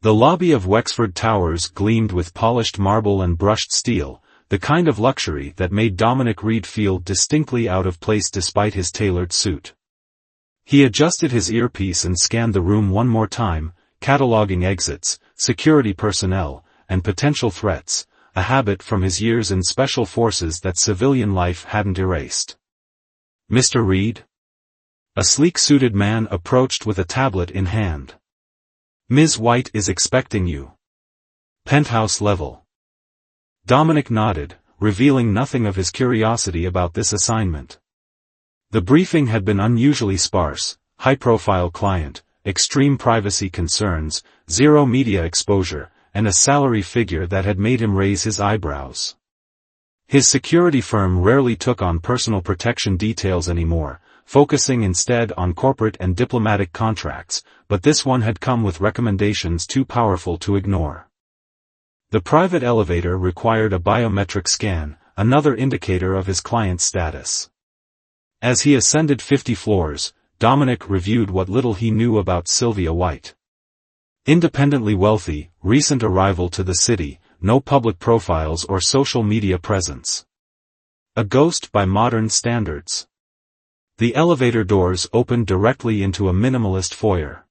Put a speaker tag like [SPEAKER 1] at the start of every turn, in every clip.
[SPEAKER 1] The lobby of Wexford Towers gleamed with polished marble and brushed steel, the kind of luxury that made Dominic Reed feel distinctly out of place despite his tailored suit. He adjusted his earpiece and scanned the room one more time, cataloging exits, security personnel, and potential threats, a habit from his years in special forces that civilian life hadn't erased. "Mr. Reed?" A sleek-suited man approached with a tablet in hand. "Ms. White is expecting you. Penthouse level." Dominic nodded, revealing nothing of his curiosity about this assignment. The briefing had been unusually sparse: high-profile client, extreme privacy concerns, zero media exposure, and a salary figure that had made him raise his eyebrows. His security firm rarely took on personal protection details anymore, focusing instead on corporate and diplomatic contracts, but this one had come with recommendations too powerful to ignore. The private elevator required a biometric scan, another indicator of his client's status. As he ascended 50 floors, Dominic reviewed what little he knew about Sylvia White. Independently wealthy, recent arrival to the city, no public profiles or social media presence. A ghost by modern standards. The elevator doors opened directly into a minimalist foyer.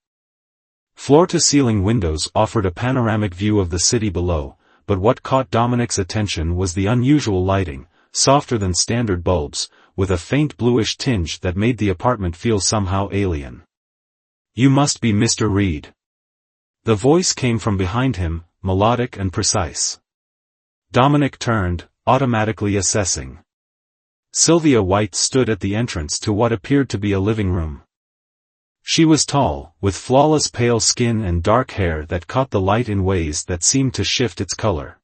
[SPEAKER 1] Floor-to-ceiling windows offered a panoramic view of the city below, but what caught Dominic's attention was the unusual lighting, softer than standard bulbs, with a faint bluish tinge that made the apartment feel somehow alien. "You must be Mr. Reed." The voice came from behind him, melodic and precise. Dominic turned, automatically assessing. Sylvia White stood at the entrance to what appeared to be a living room. She was tall, with flawless pale skin and dark hair that caught the light in ways that seemed to shift its color.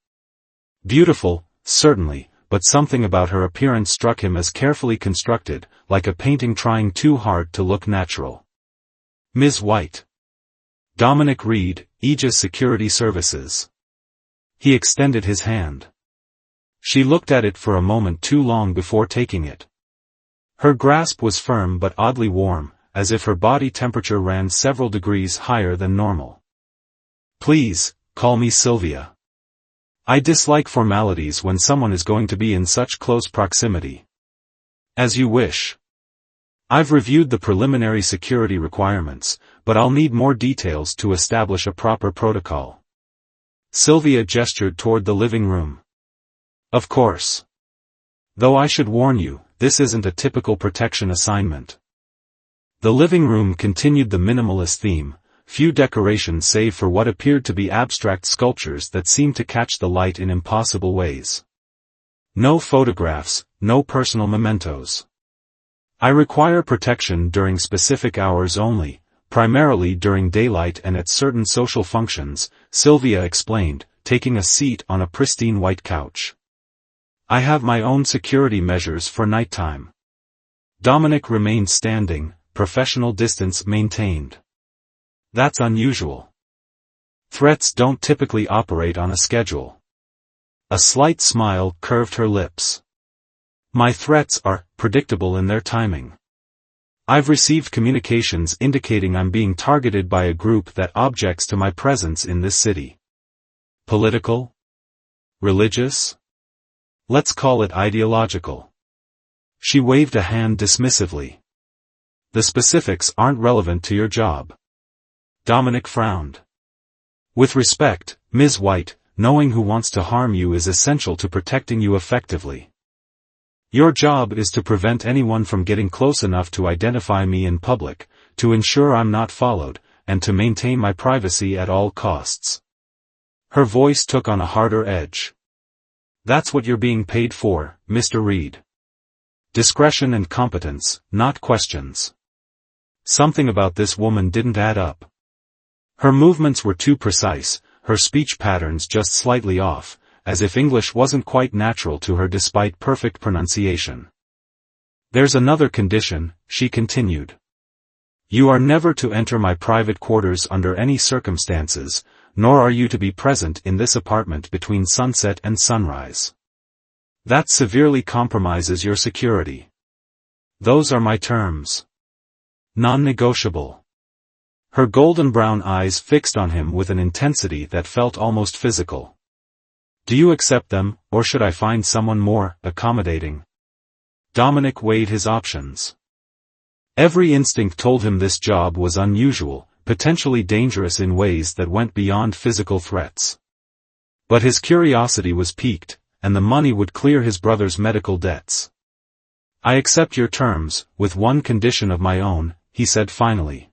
[SPEAKER 1] Beautiful, certainly, but something about her appearance struck him as carefully constructed, like a painting trying too hard to look natural. "Ms. White." Dominic Reed, Aegis Security Services. He extended his hand. She looked at it for a moment too long before taking it. Her grasp was firm but oddly warm, as if her body temperature ran several degrees higher than normal. "Please, call me Sylvia. I dislike formalities when someone is going to be in such close proximity." "As you wish. I've reviewed the preliminary security requirements, but I'll need more details to establish a proper protocol." Sylvia gestured toward the living room. "Of course. Though I should warn you, this isn't a typical protection assignment." The living room continued the minimalist theme, few decorations save for what appeared to be abstract sculptures that seemed to catch the light in impossible ways. No photographs, no personal mementos. "I require protection during specific hours only, primarily during daylight and at certain social functions," Sylvia explained, taking a seat on a pristine white couch. "I have my own security measures for nighttime." Dominic remained standing, professional distance maintained. "That's unusual. Threats don't typically operate on a schedule." A slight smile curved her lips. "My threats are predictable in their timing. I've received communications indicating I'm being targeted by a group that objects to my presence in this city. Political? Religious? Let's call it ideological." She waved a hand dismissively. "The specifics aren't relevant to your job." Dominic frowned. "With respect, Ms. White, knowing who wants to harm you is essential to protecting you effectively. Your job is to prevent anyone from getting close enough to identify me in public, to ensure I'm not followed, and to maintain my privacy at all costs." Her voice took on a harder edge. "That's what you're being paid for, Mr. Reed. Discretion and competence, not questions." Something about this woman didn't add up. Her movements were too precise, her speech patterns just slightly off, as if English wasn't quite natural to her despite perfect pronunciation. "There's another condition," she continued. "You are never to enter my private quarters under any circumstances, nor are you to be present in this apartment between sunset and sunrise. That severely compromises your security. Those are my terms. Non-negotiable." her golden brown eyes fixed on him with an intensity that felt almost physical. "Do you accept them, or should I find someone more accommodating?" Dominic weighed his options. Every instinct told him this job was unusual, potentially dangerous in ways that went beyond physical threats. But his curiosity was piqued, and the money would clear his brother's medical debts. "I accept your terms, with one condition of my own," he said finally.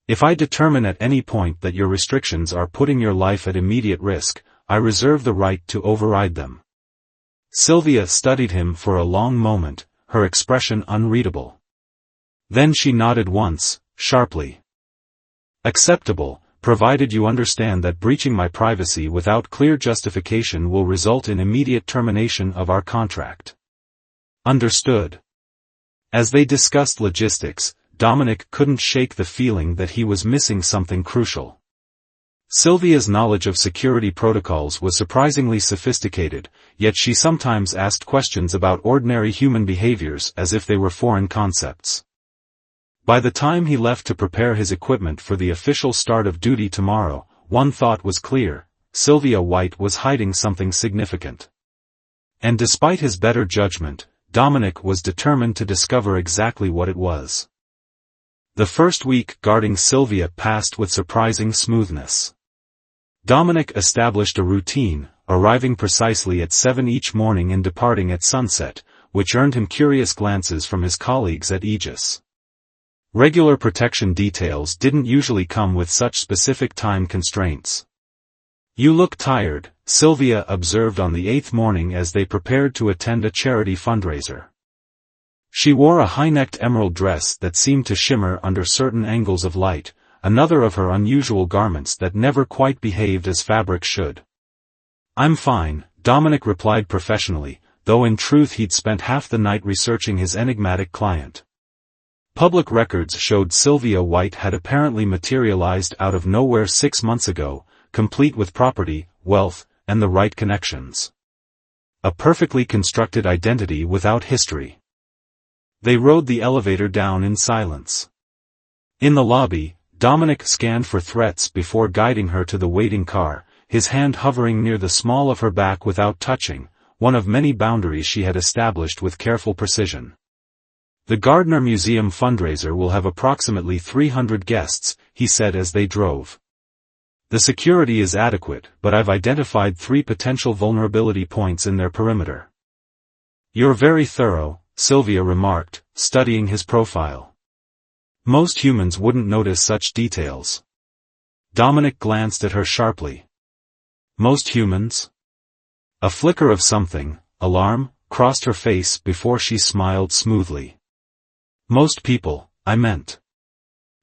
[SPEAKER 1] "If I determine at any point that your restrictions are putting your life at immediate risk, I reserve the right to override them." Sylvia studied him for a long moment, her expression unreadable. Then she nodded once, sharply. "Acceptable, provided you understand that breaching my privacy without clear justification will result in immediate termination of our contract." "Understood." As they discussed logistics, Dominic couldn't shake the feeling that he was missing something crucial. Sylvia's knowledge of security protocols was surprisingly sophisticated, yet she sometimes asked questions about ordinary human behaviors as if they were foreign concepts. By the time he left to prepare his equipment for the official start of duty tomorrow, one thought was clear: Sylvia White was hiding something significant. And despite his better judgment, Dominic was determined to discover exactly what it was. The first week guarding Sylvia passed with surprising smoothness. Dominic established a routine, arriving precisely at 7 each morning and departing at sunset, which earned him curious glances from his colleagues at Aegis. Regular protection details didn't usually come with such specific time constraints. "You look tired," Sylvia observed on the 8th morning as they prepared to attend a charity fundraiser. She wore a high-necked emerald dress that seemed to shimmer under certain angles of light, another of her unusual garments that never quite behaved as fabric should. "I'm fine," Dominic replied professionally, though in truth he'd spent half the night researching his enigmatic client. Public records showed Sylvia White had apparently materialized out of nowhere 6 months ago, complete with property, wealth, and the right connections. A perfectly constructed identity without history. They rode the elevator down in silence. In the lobby, Dominic scanned for threats before guiding her to the waiting car, his hand hovering near the small of her back without touching, one of many boundaries she had established with careful precision. "The Gardner Museum fundraiser will have approximately 300 guests," he said as they drove. "The security is adequate, but I've identified 3 potential vulnerability points in their perimeter." "You're very thorough," Sylvia remarked, studying his profile. "Most humans wouldn't notice such details." Dominic glanced at her sharply. "Most humans?" A flicker of something, alarm, crossed her face before she smiled smoothly. "Most people, I meant.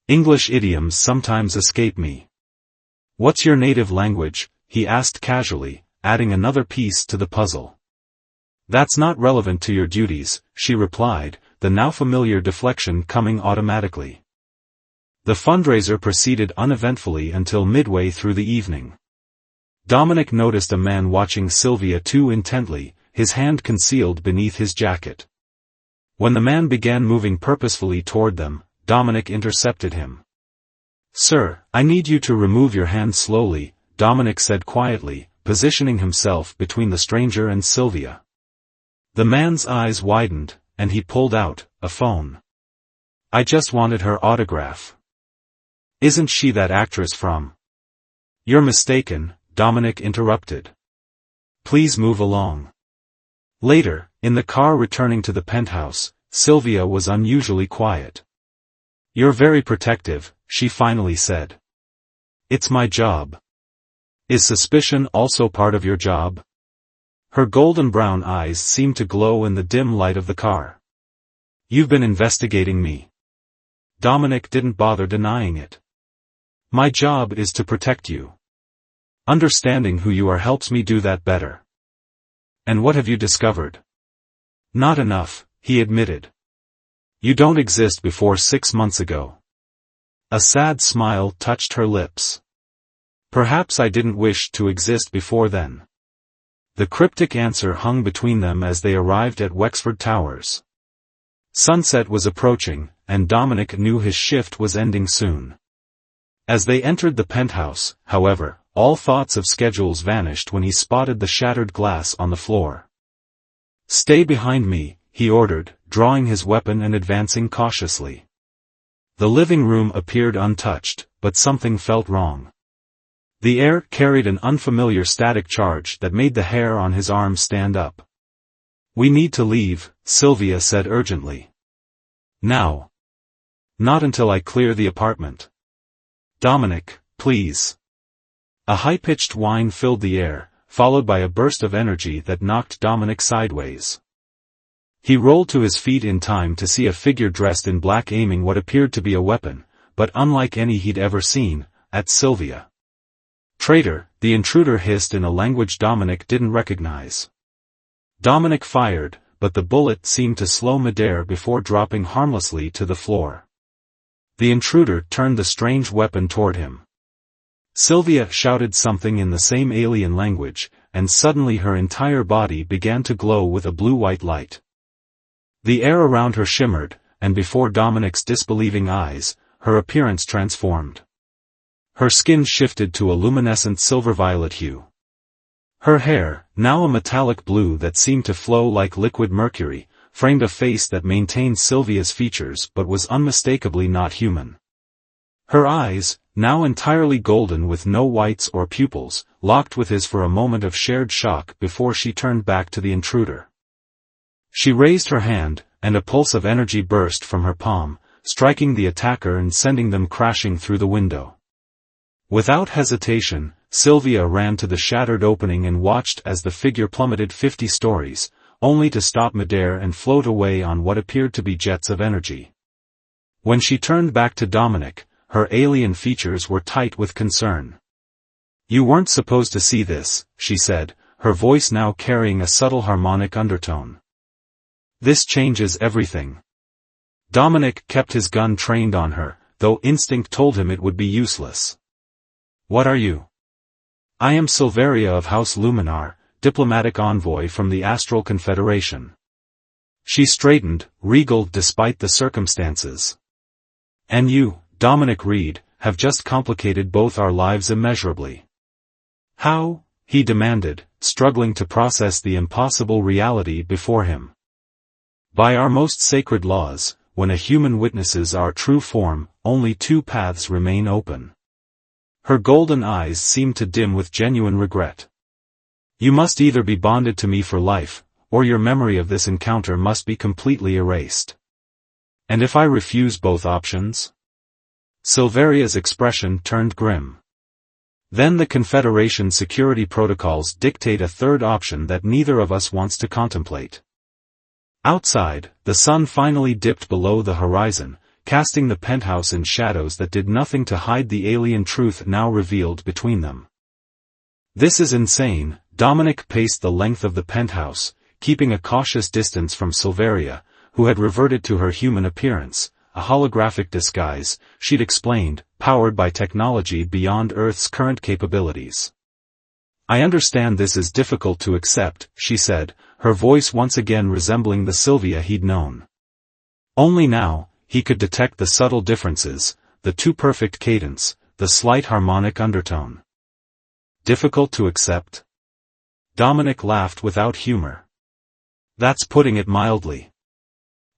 [SPEAKER 1] English idioms sometimes escape me." "What's your native language?" he asked casually, adding another piece to the puzzle. "That's not relevant to your duties," she replied, the now familiar deflection coming automatically. The fundraiser proceeded uneventfully until midway through the evening. Dominic noticed a man watching Sylvia too intently, his hand concealed beneath his jacket. When the man began moving purposefully toward them, Dominic intercepted him. "Sir, I need you to remove your hand slowly," Dominic said quietly, positioning himself between the stranger and Sylvia. The man's eyes widened, and he pulled out a phone. "I just wanted her autograph." "Isn't she that actress from—" "You're mistaken," Dominic interrupted. "Please move along." Later, in the car returning to the penthouse, Sylvia was unusually quiet. "You're very protective," she finally said. "It's my job." "Is suspicion also part of your job?" Her golden brown eyes seemed to glow in the dim light of the car. "You've been investigating me." Dominic didn't bother denying it. "My job is to protect you. Understanding who you are helps me do that better." "And what have you discovered?" "Not enough," he admitted. "You don't exist before 6 months ago." A sad smile touched her lips. "Perhaps I didn't wish to exist before then." The cryptic answer hung between them as they arrived at Wexford Towers. Sunset was approaching, and Dominic knew his shift was ending soon. As they entered the penthouse, however, all thoughts of schedules vanished when he spotted the shattered glass on the floor. "Stay behind me," he ordered, drawing his weapon and advancing cautiously. The living room appeared untouched, but something felt wrong. The air carried an unfamiliar static charge that made the hair on his arm stand up. "We need to leave," Sylvia said urgently. "Now." "Not until I clear the apartment." "Dominic, please." A high-pitched whine filled the air, followed by a burst of energy that knocked Dominic sideways. He rolled to his feet in time to see a figure dressed in black aiming what appeared to be a weapon, but unlike any he'd ever seen, at Sylvia. "Traitor," the intruder hissed in a language Dominic didn't recognize. Dominic fired, but the bullet seemed to slow midair before dropping harmlessly to the floor. The intruder turned the strange weapon toward him. Sylvia shouted something in the same alien language, and suddenly her entire body began to glow with a blue-white light. The air around her shimmered, and before Dominic's disbelieving eyes, her appearance transformed. Her skin shifted to a luminescent silver-violet hue. Her hair, now a metallic blue that seemed to flow like liquid mercury, framed a face that maintained Sylvia's features but was unmistakably not human. Her eyes, now entirely golden with no whites or pupils, locked with his for a moment of shared shock before she turned back to the intruder. She raised her hand, and a pulse of energy burst from her palm, striking the attacker and sending them crashing through the window. Without hesitation, Sylvia ran to the shattered opening and watched as the figure plummeted 50 stories, only to stop midair and float away on what appeared to be jets of energy. When she turned back to Dominic, her alien features were tight with concern. "You weren't supposed to see this," she said, her voice now carrying a subtle harmonic undertone. "This changes everything." Dominic kept his gun trained on her, though instinct told him it would be useless. "What are you?" "I am Silveria of House Luminar, diplomatic envoy from the Astral Confederation." She straightened, regal despite the circumstances. "And you, Dominic Reed, have just complicated both our lives immeasurably." "How?" he demanded, struggling to process the impossible reality before him. "By our most sacred laws, when a human witnesses our true form, only two paths remain open." Her golden eyes seemed to dim with genuine regret. "You must either be bonded to me for life, or your memory of this encounter must be completely erased." "And if I refuse both options?" Silveria's expression turned grim. "Then the Confederation security protocols dictate a third option that neither of us wants to contemplate." Outside, the sun finally dipped below the horizon, casting the penthouse in shadows that did nothing to hide the alien truth now revealed between them. "This is insane." Dominic paced the length of the penthouse, keeping a cautious distance from Silveria, who had reverted to her human appearance, a holographic disguise, she'd explained, powered by technology beyond Earth's current capabilities. "I understand this is difficult to accept," she said, her voice once again resembling the Sylvia he'd known. Only now, he could detect the subtle differences, the too-perfect cadence, the slight harmonic undertone. "Difficult to accept?" Dominic laughed without humor. "That's putting it mildly.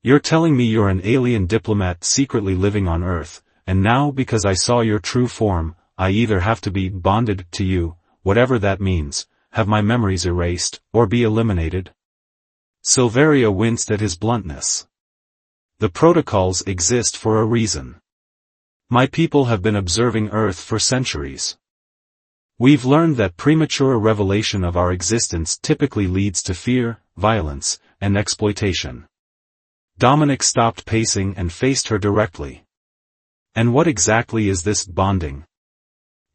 [SPEAKER 1] You're telling me you're an alien diplomat secretly living on Earth, and now because I saw your true form, I either have to be bonded to you, whatever that means, have my memories erased, or be eliminated?" Silveria winced at his bluntness. "The protocols exist for a reason. My people have been observing Earth for centuries. We've learned that premature revelation of our existence typically leads to fear, violence, and exploitation." Dominic stopped pacing and faced her directly. "And what exactly is this bonding?"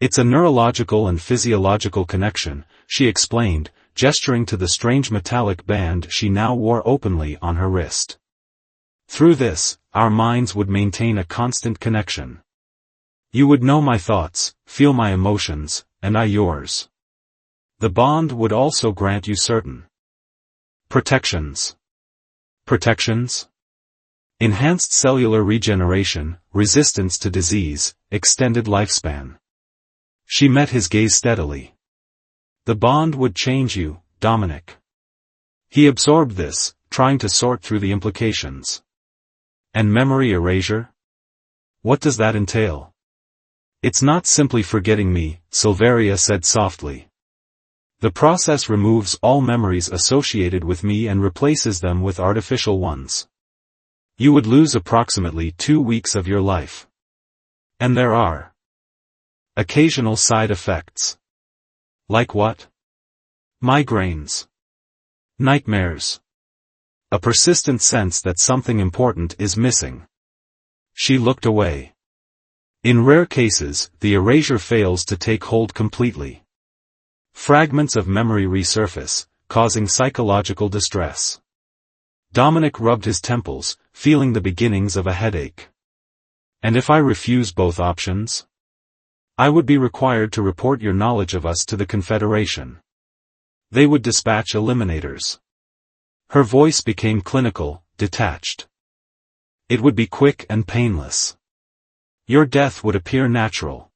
[SPEAKER 1] "It's a neurological and physiological connection," she explained, gesturing to the strange metallic band she now wore openly on her wrist. "Through this, our minds would maintain a constant connection. You would know my thoughts, feel my emotions, and I yours. The bond would also grant you certain protections." "Protections?" Enhanced cellular regeneration, resistance to disease, extended lifespan. She met his gaze steadily. The bond would change you, Dominic. He absorbed this, trying to sort through the implications. And memory erasure? What does that entail? It's not simply forgetting me, Silveria said softly. The process removes all memories associated with me and replaces them with artificial ones. You would lose approximately 2 weeks of your life. And there are occasional side effects. Like what? Migraines. Nightmares. A persistent sense that something important is missing. She looked away. In rare cases, the erasure fails to take hold completely. Fragments of memory resurface, causing psychological distress. Dominic rubbed his temples, feeling the beginnings of a headache. And if I refuse both options? I would be required to report your knowledge of us to the Confederation. They would dispatch eliminators. Her voice became clinical, detached. It would be quick and painless. Your death would appear natural.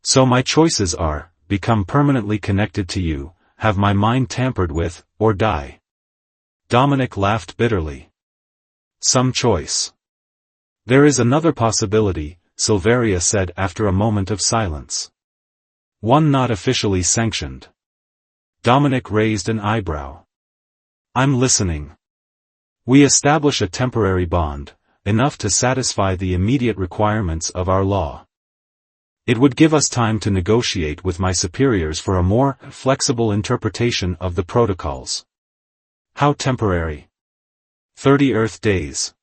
[SPEAKER 1] So my choices are, become permanently connected to you, have my mind tampered with, or die. Dominic laughed bitterly. Some choice. There is another possibility, Silveria said after a moment of silence. One not officially sanctioned. Dominic raised an eyebrow. I'm listening. We establish a temporary bond, enough to satisfy the immediate requirements of our law. It would give us time to negotiate with my superiors for a more flexible interpretation of the protocols. How temporary? 30 Earth days.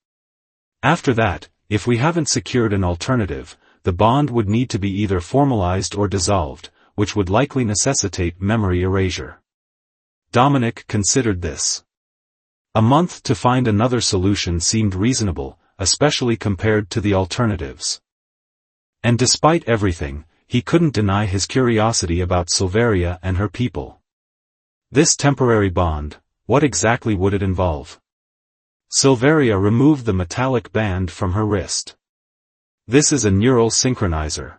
[SPEAKER 1] After that, if we haven't secured an alternative, the bond would need to be either formalized or dissolved, which would likely necessitate memory erasure. Dominic considered this. A month to find another solution seemed reasonable, especially compared to the alternatives. And despite everything, he couldn't deny his curiosity about Silveria and her people. This temporary bond, what exactly would it involve? Silveria removed the metallic band from her wrist. This is a neural synchronizer.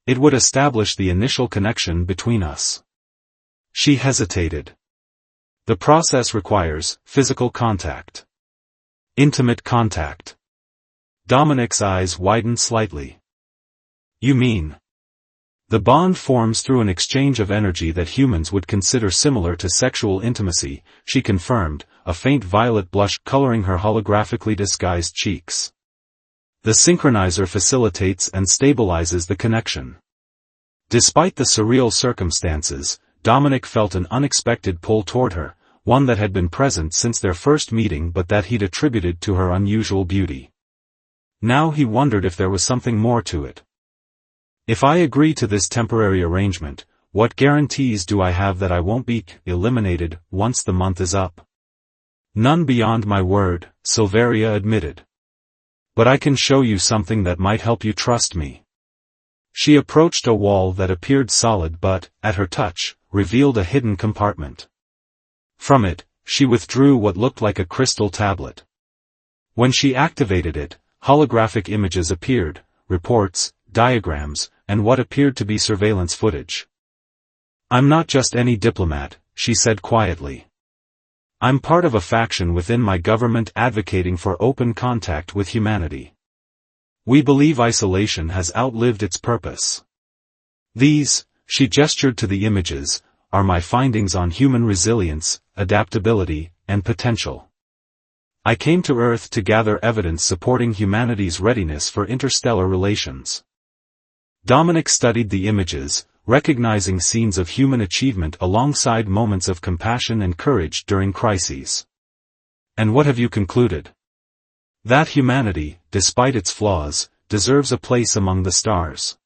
[SPEAKER 1] It would establish the initial connection between us. She hesitated. The process requires physical contact. Intimate contact. Dominic's eyes widened slightly. You mean? The bond forms through an exchange of energy that humans would consider similar to sexual intimacy, she confirmed, a faint violet blush coloring her holographically disguised cheeks. The synchronizer facilitates and stabilizes the connection. Despite the surreal circumstances, Dominic felt an unexpected pull toward her, one that had been present since their first meeting but that he'd attributed to her unusual beauty. Now he wondered if there was something more to it. If I agree to this temporary arrangement, what guarantees do I have that I won't be eliminated once the month is up? None beyond my word, Silveria admitted. But I can show you something that might help you trust me. She approached a wall that appeared solid but, at her touch, revealed a hidden compartment. From it, she withdrew what looked like a crystal tablet. When she activated it, holographic images appeared, reports, diagrams, and what appeared to be surveillance footage. I'm not just any diplomat, she said quietly. I'm part of a faction within my government advocating for open contact with humanity. We believe isolation has outlived its purpose. These, she gestured to the images, are my findings on human resilience, adaptability, and potential. I came to Earth to gather evidence supporting humanity's readiness for interstellar relations. Dominic studied the images, recognizing scenes of human achievement alongside moments of compassion and courage during crises. And what have you concluded? That humanity, despite its flaws, deserves a place among the stars.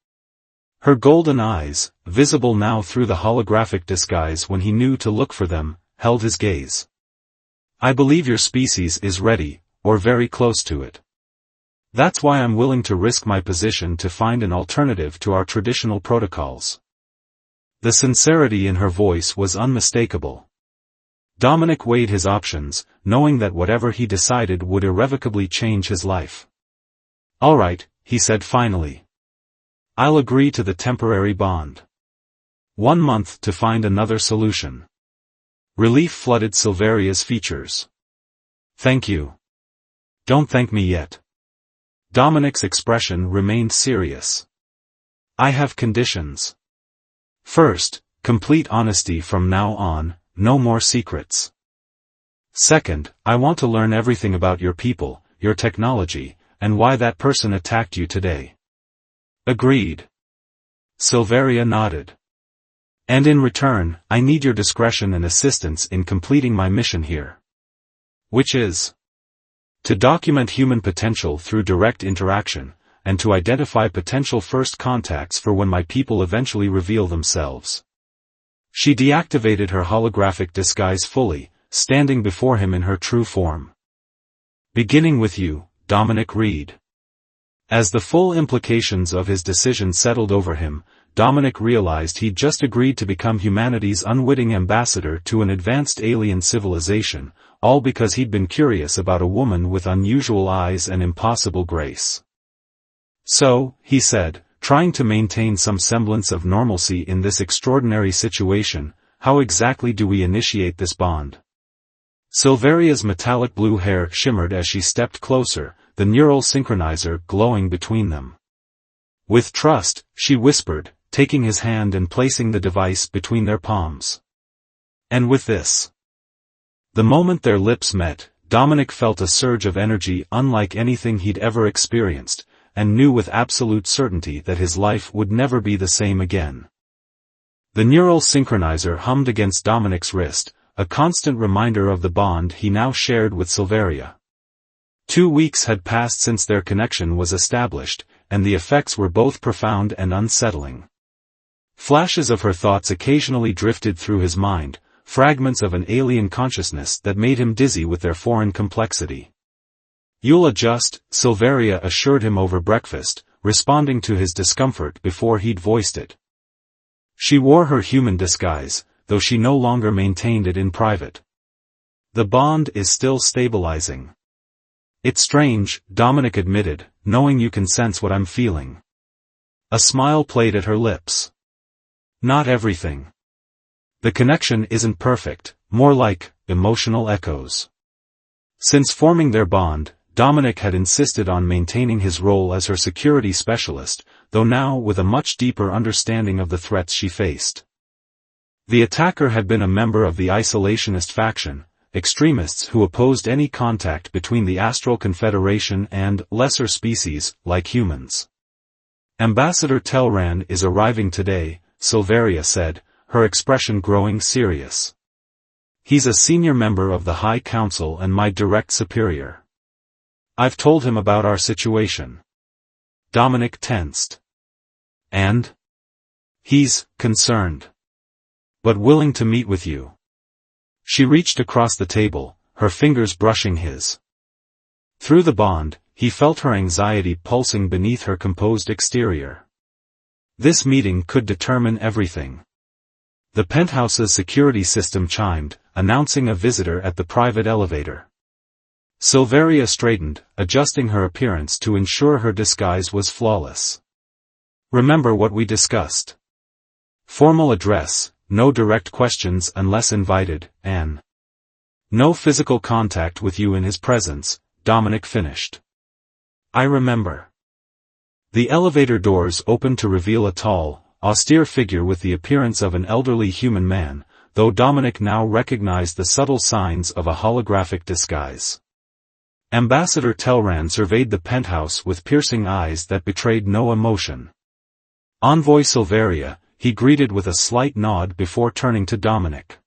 [SPEAKER 1] Her golden eyes, visible now through the holographic disguise when he knew to look for them, held his gaze. I believe your species is ready, or very close to it. That's why I'm willing to risk my position to find an alternative to our traditional protocols. The sincerity in her voice was unmistakable. Dominic weighed his options, knowing that whatever he decided would irrevocably change his life. "All right," he said finally. "I'll agree to the temporary bond. 1 month to find another solution." Relief flooded Silveria's features. "Thank you." "Don't thank me yet." Dominic's expression remained serious. "I have conditions. First, complete honesty from now on, no more secrets. Second, I want to learn everything about your people, your technology, and why that person attacked you today." "Agreed." Silveria nodded. "And in return, I need your discretion and assistance in completing my mission here. Which is to document human potential through direct interaction, and to identify potential first contacts for when my people eventually reveal themselves." She deactivated her holographic disguise fully, standing before him in her true form. "Beginning with you, Dominic Reed." As the full implications of his decision settled over him, Dominic realized he'd just agreed to become humanity's unwitting ambassador to an advanced alien civilization, all because he'd been curious about a woman with unusual eyes and impossible grace. "So," he said, trying to maintain some semblance of normalcy in this extraordinary situation, "how exactly do we initiate this bond?" Silveria's metallic blue hair shimmered as she stepped closer, the neural synchronizer glowing between them. With trust, she whispered, taking his hand and placing the device between their palms. "And with this." The moment their lips met, Dominic felt a surge of energy unlike anything he'd ever experienced, and knew with absolute certainty that his life would never be the same again. The neural synchronizer hummed against Dominic's wrist, a constant reminder of the bond he now shared with Silveria. 2 weeks had passed since their connection was established, and the effects were both profound and unsettling. Flashes of her thoughts occasionally drifted through his mind, fragments of an alien consciousness that made him dizzy with their foreign complexity. "You'll adjust," Silveria assured him over breakfast, responding to his discomfort before he'd voiced it. She wore her human disguise, though she no longer maintained it in private. "The bond is still stabilizing." "It's strange," Dominic admitted, "knowing you can sense what I'm feeling." A smile played at her lips. "Not everything. The connection isn't perfect, more like emotional echoes." Since forming their bond, Dominic had insisted on maintaining his role as her security specialist, though now with a much deeper understanding of the threats she faced. The attacker had been a member of the isolationist faction, extremists who opposed any contact between the Astral Confederation and lesser species, like humans. "Ambassador Telran is arriving today," Silveria said, her expression growing serious. "He's a senior member of the High Council and my direct superior. I've told him about our situation." Dominic tensed. "And?" "He's concerned. But willing to meet with you." She reached across the table, her fingers brushing his. Through the bond, he felt her anxiety pulsing beneath her composed exterior. This meeting could determine everything. The penthouse's security system chimed, announcing a visitor at the private elevator. Silveria straightened, adjusting her appearance to ensure her disguise was flawless. "Remember what we discussed. Formal address, no direct questions unless invited, and no physical contact with you in his presence," Dominic finished. "I remember." The elevator doors opened to reveal a tall, austere figure with the appearance of an elderly human man, though Dominic now recognized the subtle signs of a holographic disguise. Ambassador Telran surveyed the penthouse with piercing eyes that betrayed no emotion. Envoy Silveria, he greeted with a slight nod before turning to Dominic.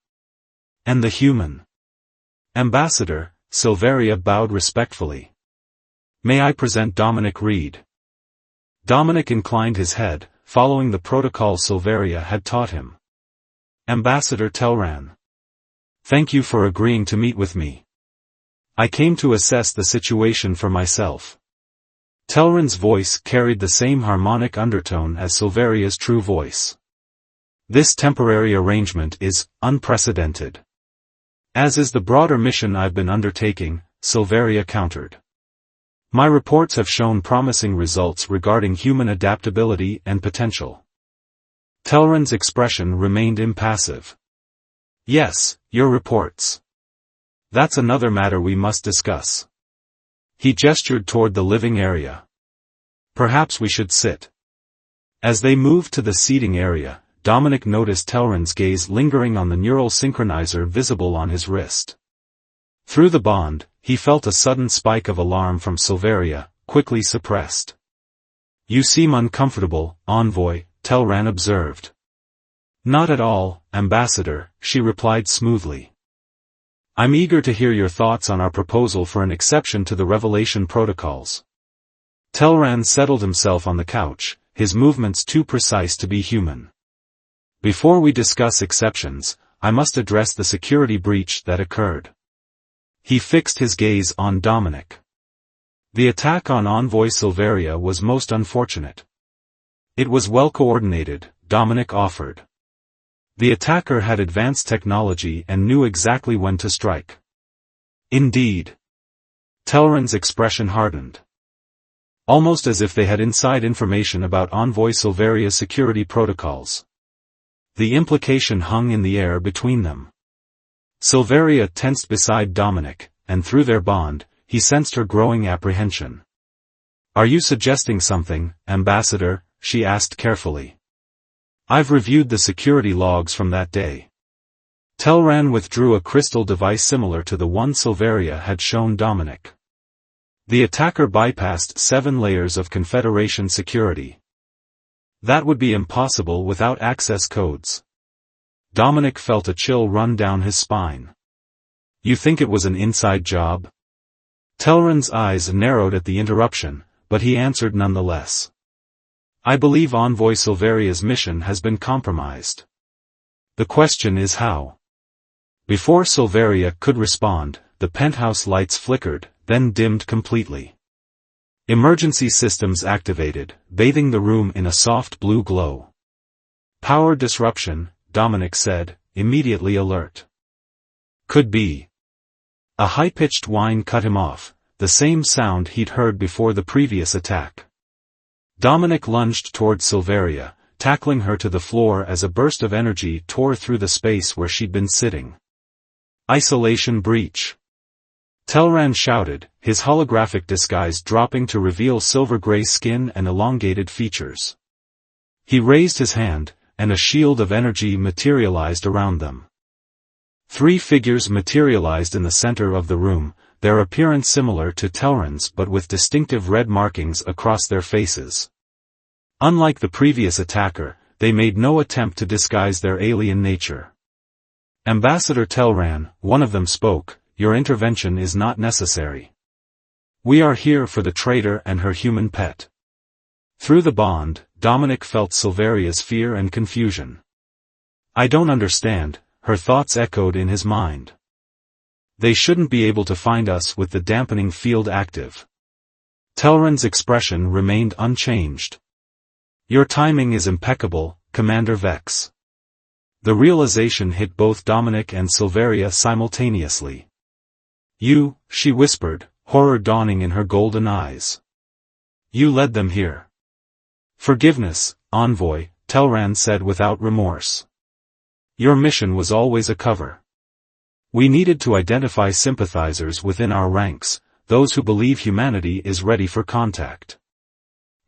[SPEAKER 1] "And the human?" "Ambassador," Silveria bowed respectfully. "May I present Dominic Reed?" Dominic inclined his head, following the protocol Silveria had taught him. "Ambassador Telran. Thank you for agreeing to meet with me. I came to assess the situation for myself." Telran's voice carried the same harmonic undertone as Silveria's true voice. "This temporary arrangement is unprecedented. As is the broader mission I've been undertaking, Silveria countered. My reports have shown promising results regarding human adaptability and potential. Telran's expression remained impassive. Yes, your reports. That's another matter we must discuss. He gestured toward the living area. Perhaps we should sit. As they moved to the seating area, Dominic noticed Telran's gaze lingering on the neural synchronizer visible on his wrist. Through the bond, he felt a sudden spike of alarm from Silveria, quickly suppressed. You seem uncomfortable, Envoy, Telran observed. Not at all, Ambassador, she replied smoothly. I'm eager to hear your thoughts on our proposal for an exception to the Revelation protocols. Telran settled himself on the couch, his movements too precise to be human. Before we discuss exceptions, I must address the security breach that occurred. He fixed his gaze on Dominic. The attack on Envoy Silveria was most unfortunate. It was well coordinated, Dominic offered. The attacker had advanced technology and knew exactly when to strike. Indeed. Telran's expression hardened. Almost as if they had inside information about Envoy Silveria's security protocols. The implication hung in the air between them. Silveria tensed beside Dominic, and through their bond, he sensed her growing apprehension. Are you suggesting something, Ambassador? She asked carefully. I've reviewed the security logs from that day. Telran withdrew a crystal device similar to the one Silveria had shown Dominic. The attacker bypassed 7 layers of Confederation security. That would be impossible without access codes. Dominic felt a chill run down his spine. You think it was an inside job? Telran's eyes narrowed at the interruption, but he answered nonetheless. I believe Envoy Silveria's mission has been compromised. The question is how. Before Silveria could respond, the penthouse lights flickered, then dimmed completely. Emergency systems activated, bathing the room in a soft blue glow. Power disruption, Dominic said, immediately alert. Could be. A high-pitched whine cut him off, the same sound he'd heard before the previous attack. Dominic lunged toward Silveria, tackling her to the floor as a burst of energy tore through the space where she'd been sitting. Isolation breach. Telran shouted, his holographic disguise dropping to reveal silver-gray skin and elongated features. He raised his hand, and a shield of energy materialized around them. 3 figures materialized in the center of the room, their appearance similar to Telran's but with distinctive red markings across their faces. Unlike the previous attacker, they made no attempt to disguise their alien nature. Ambassador Telran, one of them spoke, your intervention is not necessary. We are here for the traitor and her human pet. Through the bond, Dominic felt Silveria's fear and confusion. I don't understand, her thoughts echoed in his mind. They shouldn't be able to find us with the dampening field active. Telran's expression remained unchanged. Your timing is impeccable, Commander Vex. The realization hit both Dominic and Silveria simultaneously. You, she whispered, horror dawning in her golden eyes. You led them here. Forgiveness, Envoy, Telran said without remorse. Your mission was always a cover. We needed to identify sympathizers within our ranks, those who believe humanity is ready for contact.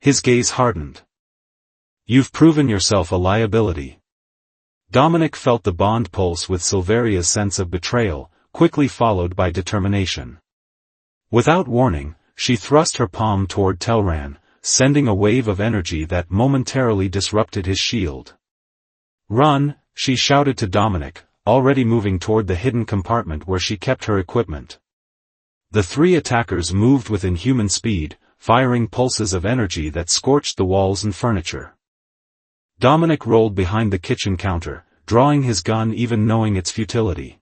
[SPEAKER 1] His gaze hardened. You've proven yourself a liability. Dominic felt the bond pulse with Silveria's sense of betrayal, quickly followed by determination. Without warning, she thrust her palm toward Telran, sending a wave of energy that momentarily disrupted his shield. Run, she shouted to Dominic, already moving toward the hidden compartment where she kept her equipment. The 3 attackers moved with inhuman speed, firing pulses of energy that scorched the walls and furniture. Dominic rolled behind the kitchen counter, drawing his gun even knowing its futility.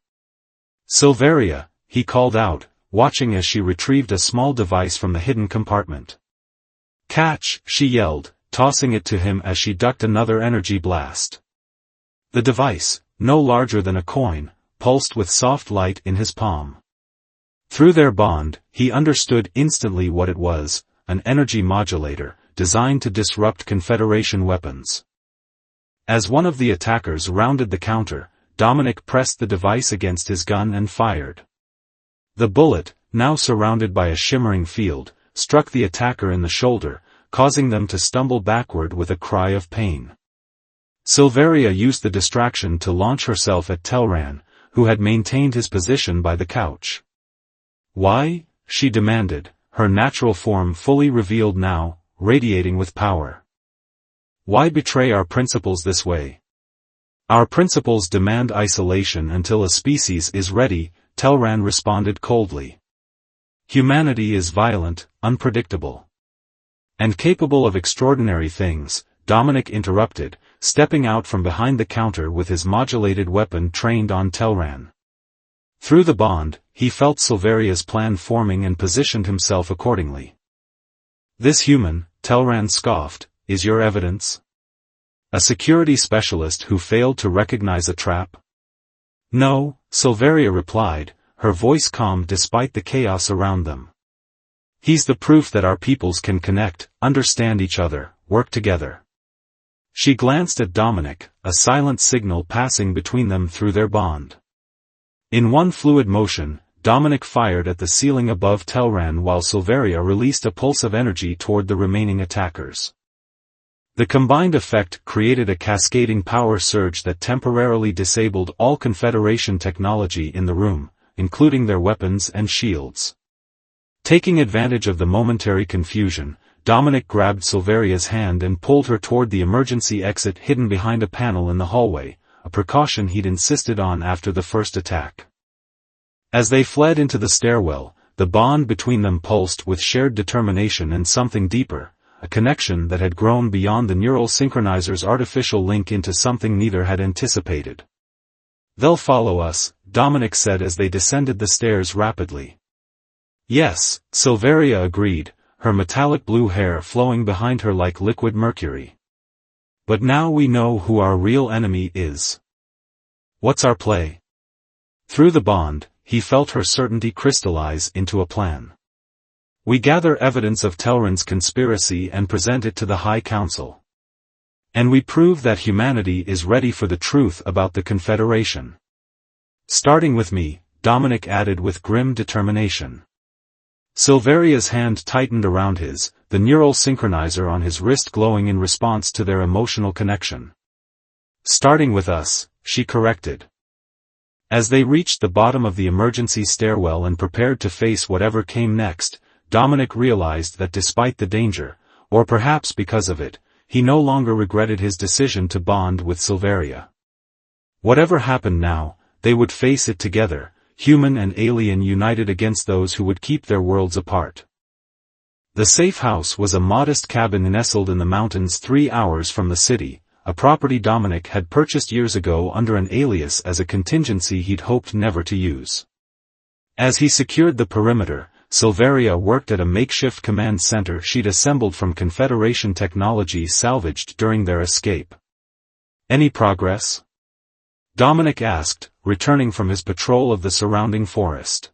[SPEAKER 1] Silveria, he called out, watching as she retrieved a small device from the hidden compartment. Catch, she yelled, tossing it to him as she ducked another energy blast. The device, no larger than a coin, pulsed with soft light in his palm. Through their bond, he understood instantly what it was, an energy modulator, designed to disrupt Confederation weapons. As one of the attackers rounded the counter, Dominic pressed the device against his gun and fired. The bullet, now surrounded by a shimmering field, struck the attacker in the shoulder, causing them to stumble backward with a cry of pain. Silveria used the distraction to launch herself at Telran, who had maintained his position by the couch. "Why?" she demanded, her natural form fully revealed now, radiating with power. "Why betray our principles this way? Our principles demand isolation until a species is ready," Telran responded coldly. "Humanity is violent, unpredictable, and capable of extraordinary things," Dominic interrupted, stepping out from behind the counter with his modulated weapon trained on Telran. Through the bond, he felt Silveria's plan forming and positioned himself accordingly. "This human," Telran scoffed, "is your evidence? A security specialist who failed to recognize a trap?" "No," Silveria replied, her voice calm despite the chaos around them. "He's the proof that our peoples can connect, understand each other, work together." She glanced at Dominic, a silent signal passing between them through their bond. In one fluid motion, Dominic fired at the ceiling above Telran while Silveria released a pulse of energy toward the remaining attackers. The combined effect created a cascading power surge that temporarily disabled all Confederation technology in the room, including their weapons and shields. Taking advantage of the momentary confusion, Dominic grabbed Silveria's hand and pulled her toward the emergency exit hidden behind a panel in the hallway, a precaution he'd insisted on after the first attack. As they fled into the stairwell, the bond between them pulsed with shared determination and something deeper, a connection that had grown beyond the neural synchronizer's artificial link into something neither had anticipated. "They'll follow us," Dominic said as they descended the stairs rapidly. "Yes," Silveria agreed, her metallic blue hair flowing behind her like liquid mercury. "But now we know who our real enemy is. What's our play?" Through the bond, he felt her certainty crystallize into a plan. "We gather evidence of Telran's conspiracy and present it to the High Council. And we prove that humanity is ready for the truth about the Confederation. Starting with me," Dominic added with grim determination. Silveria's hand tightened around his, the neural synchronizer on his wrist glowing in response to their emotional connection. "Starting with us," she corrected. As they reached the bottom of the emergency stairwell and prepared to face whatever came next, Dominic realized that despite the danger, or perhaps because of it, he no longer regretted his decision to bond with Silveria. Whatever happened now, they would face it together, human and alien united against those who would keep their worlds apart. The safe house was a modest cabin nestled in the mountains 3 hours from the city, a property Dominic had purchased years ago under an alias as a contingency he'd hoped never to use. As he secured the perimeter, Silveria worked at a makeshift command center she'd assembled from Confederation technology salvaged during their escape. "Any progress?" Dominic asked, returning from his patrol of the surrounding forest.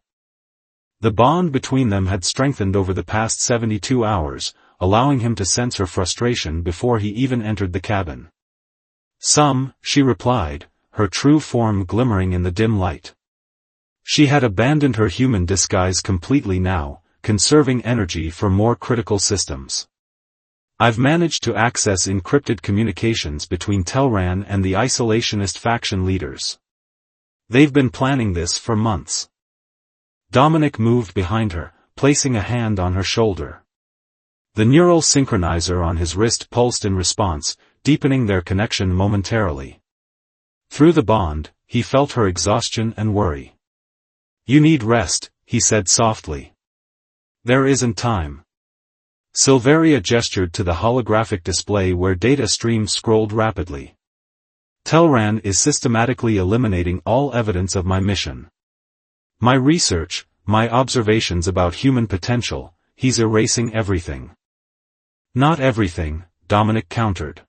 [SPEAKER 1] The bond between them had strengthened over the past 72 hours, allowing him to sense her frustration before he even entered the cabin. "Some," she replied, her true form glimmering in the dim light. She had abandoned her human disguise completely now, conserving energy for more critical systems. "I've managed to access encrypted communications between Telran and the isolationist faction leaders. They've been planning this for months." Dominic moved behind her, placing a hand on her shoulder. The neural synchronizer on his wrist pulsed in response, deepening their connection momentarily. Through the bond, he felt her exhaustion and worry. "You need rest," he said softly. "There isn't time." Silveria gestured to the holographic display where data streams scrolled rapidly. "Telran is systematically eliminating all evidence of my mission. My research, my observations about human potential, he's erasing everything." "Not everything," Dominic countered.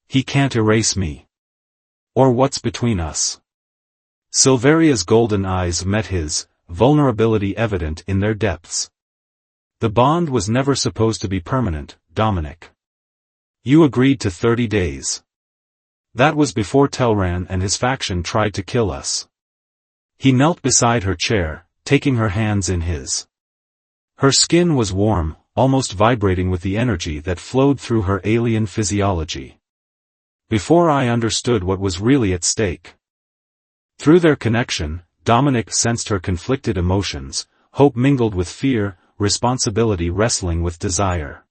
[SPEAKER 1] "He can't erase me. Or what's between us." Silveria's golden eyes met his, vulnerability evident in their depths. The bond was never supposed to be permanent, Dominic. You agreed to 30 days. That was before Telran and his faction tried to kill us. He knelt beside her chair, taking her hands in his. Her skin was warm, almost vibrating with the energy that flowed through her alien physiology. Before I understood what was really at stake. Through their connection, Dominic sensed her conflicted emotions, hope mingled with fear, responsibility wrestling with desire.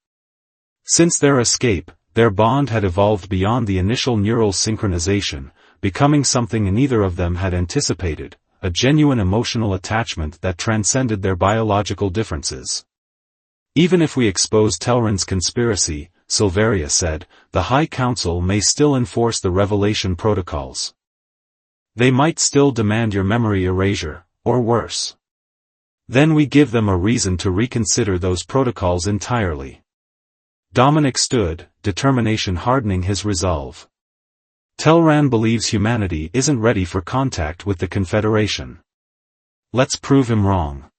[SPEAKER 1] Since their escape, their bond had evolved beyond the initial neural synchronization, becoming something neither of them had anticipated, a genuine emotional attachment that transcended their biological differences. Even if we expose Telran's conspiracy, Silveria said, the High Council may still enforce the Revelation protocols. They might still demand your memory erasure, or worse. Then we give them a reason to reconsider those protocols entirely. Dominic stood, determination hardening his resolve. Telran believes humanity isn't ready for contact with the Confederation. Let's prove him wrong.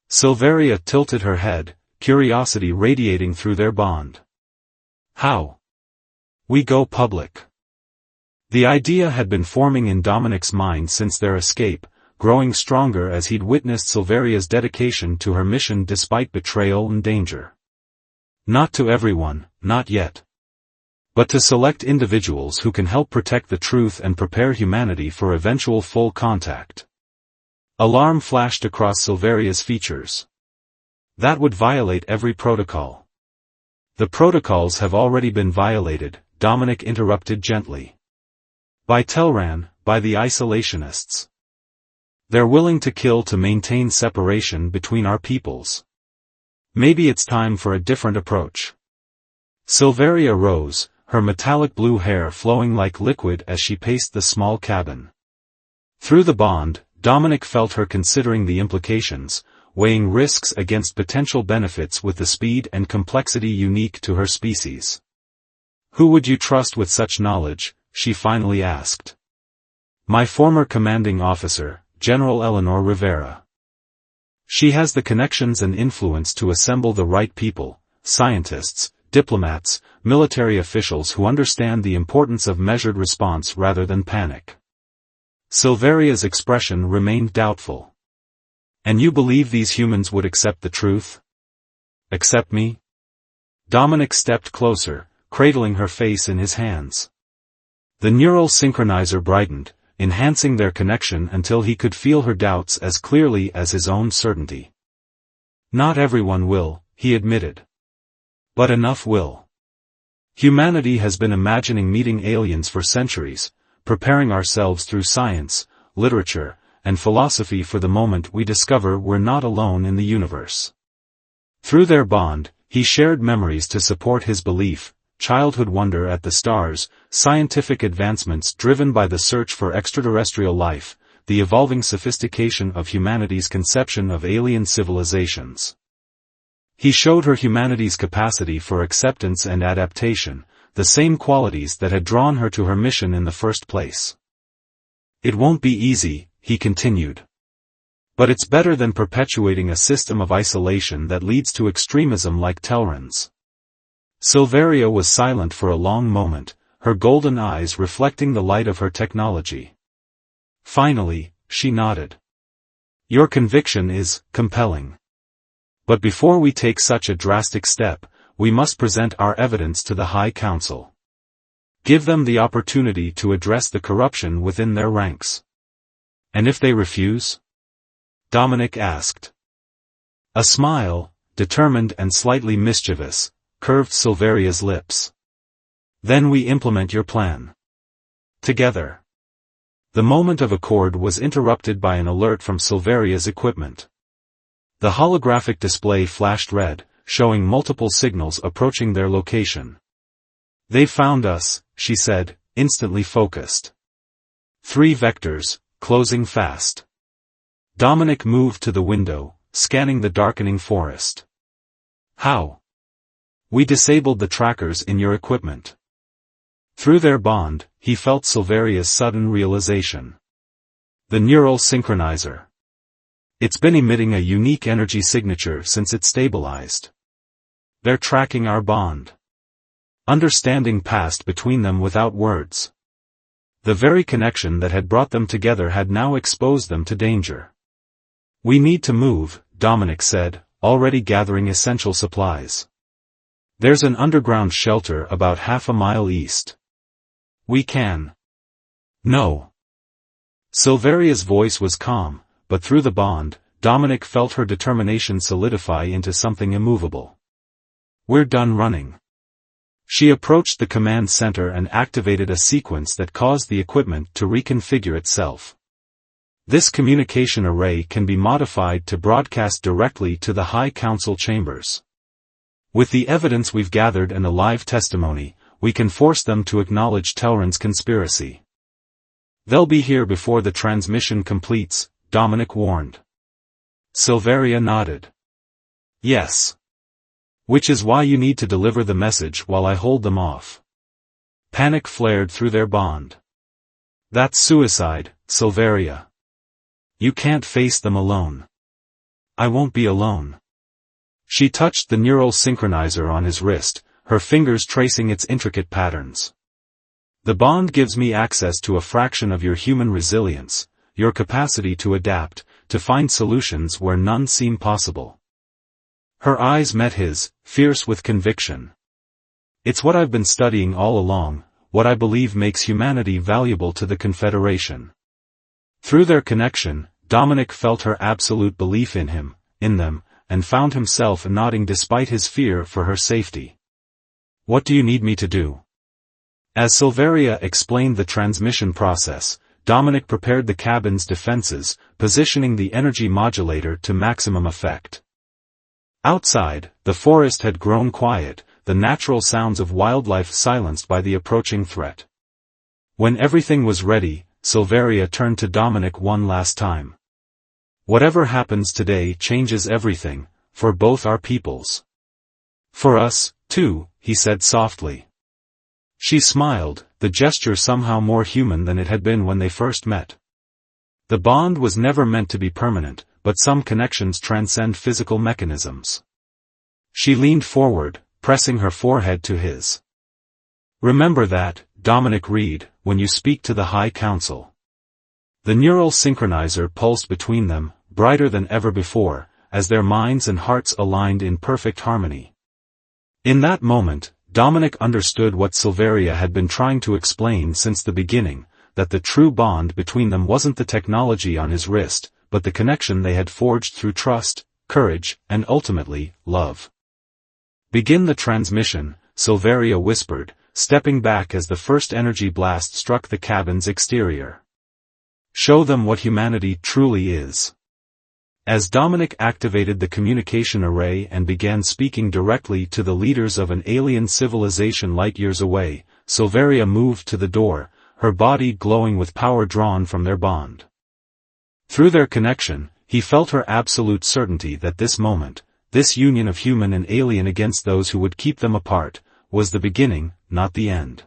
[SPEAKER 1] Silveria tilted her head, curiosity radiating through their bond. How? We go public. The idea had been forming in Dominic's mind since their escape, growing stronger as he'd witnessed Silveria's dedication to her mission despite betrayal and danger. Not to everyone, not yet. But to select individuals who can help protect the truth and prepare humanity for eventual full contact. Alarm flashed across Silveria's features. That would violate every protocol. The protocols have already been violated, Dominic interrupted gently. By Telran, by the isolationists. They're willing to kill to maintain separation between our peoples. Maybe it's time for a different approach. Silveria rose, her metallic blue hair flowing like liquid as she paced the small cabin. Through the bond, Dominic felt her considering the implications, weighing risks against potential benefits with the speed and complexity unique to her species. Who would you trust with such knowledge? She finally asked. My former commanding officer, General Eleanor Rivera. She has the connections and influence to assemble the right people, scientists, diplomats, military officials who understand the importance of measured response rather than panic. Silveria's expression remained doubtful. And you believe these humans would accept the truth? Accept me? Dominic stepped closer, cradling her face in his hands. The neural synchronizer brightened, enhancing their connection until he could feel her doubts as clearly as his own certainty. Not everyone will, he admitted. But enough will. Humanity has been imagining meeting aliens for centuries, preparing ourselves through science, literature, and philosophy for the moment we discover we're not alone in the universe. Through their bond, he shared memories to support his belief, childhood wonder at the stars, scientific advancements driven by the search for extraterrestrial life, the evolving sophistication of humanity's conception of alien civilizations. He showed her humanity's capacity for acceptance and adaptation, the same qualities that had drawn her to her mission in the first place. It won't be easy, he continued. But it's better than perpetuating a system of isolation that leads to extremism like Telran's. Silveria was silent for a long moment, her golden eyes reflecting the light of her technology. Finally, she nodded. Your conviction is compelling. But before we take such a drastic step, we must present our evidence to the High Council. Give them the opportunity to address the corruption within their ranks. And if they refuse? Dominic asked. A smile, determined and slightly mischievous, curved Silveria's lips. Then we implement your plan. Together. The moment of accord was interrupted by an alert from Silveria's equipment. The holographic display flashed red, showing multiple signals approaching their location. They found us, she said, instantly focused. 3 vectors, closing fast. Dominic moved to the window, scanning the darkening forest. How? We disabled the trackers in your equipment. Through their bond, he felt Silveria's sudden realization. The neural synchronizer. It's been emitting a unique energy signature since it stabilized. They're tracking our bond. Understanding passed between them without words. The very connection that had brought them together had now exposed them to danger. We need to move, Dominic said, already gathering essential supplies. There's an underground shelter about half a mile east. We can. No. Silveria's voice was calm, but through the bond, Dominic felt her determination solidify into something immovable. We're done running. She approached the command center and activated a sequence that caused the equipment to reconfigure itself. This communication array can be modified to broadcast directly to the High Council chambers. With the evidence we've gathered and the live testimony, we can force them to acknowledge Telran's conspiracy. They'll be here before the transmission completes, Dominic warned. Silveria nodded. Yes. Which is why you need to deliver the message while I hold them off. Panic flared through their bond. That's suicide, Silveria. You can't face them alone. I won't be alone. She touched the neural synchronizer on his wrist, her fingers tracing its intricate patterns. The bond gives me access to a fraction of your human resilience, your capacity to adapt, to find solutions where none seem possible. Her eyes met his, fierce with conviction. It's what I've been studying all along, what I believe makes humanity valuable to the Confederation. Through their connection, Dominic felt her absolute belief in him, in them, and found himself nodding despite his fear for her safety. What do you need me to do? As Silveria explained the transmission process, Dominic prepared the cabin's defenses, positioning the energy modulator to maximum effect. Outside, the forest had grown quiet, the natural sounds of wildlife silenced by the approaching threat. When everything was ready, Silveria turned to Dominic one last time. Whatever happens today changes everything, for both our peoples. For us, too, he said softly. She smiled, the gesture somehow more human than it had been when they first met. The bond was never meant to be permanent, but some connections transcend physical mechanisms. She leaned forward, pressing her forehead to his. Remember that, Dominic Reed, when you speak to the High Council. The neural synchronizer pulsed between them, brighter than ever before, as their minds and hearts aligned in perfect harmony. In that moment, Dominic understood what Silveria had been trying to explain since the beginning, that the true bond between them wasn't the technology on his wrist, but the connection they had forged through trust, courage, and ultimately, love. Begin the transmission, Silveria whispered, stepping back as the first energy blast struck the cabin's exterior. Show them what humanity truly is. As Dominic activated the communication array and began speaking directly to the leaders of an alien civilization light years away, Silveria moved to the door, her body glowing with power drawn from their bond. Through their connection, he felt her absolute certainty that this moment, this union of human and alien against those who would keep them apart, was the beginning, not the end.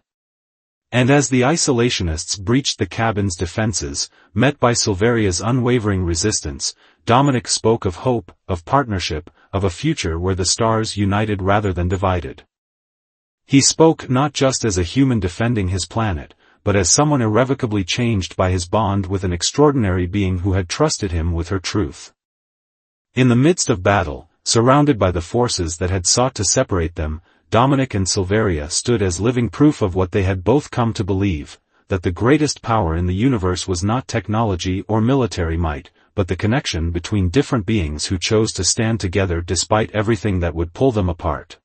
[SPEAKER 1] And as the isolationists breached the cabin's defenses, met by Silveria's unwavering resistance, Dominic spoke of hope, of partnership, of a future where the stars united rather than divided. He spoke not just as a human defending his planet, but as someone irrevocably changed by his bond with an extraordinary being who had trusted him with her truth. In the midst of battle, surrounded by the forces that had sought to separate them, Dominic and Silveria stood as living proof of what they had both come to believe, that the greatest power in the universe was not technology or military might, but the connection between different beings who chose to stand together despite everything that would pull them apart.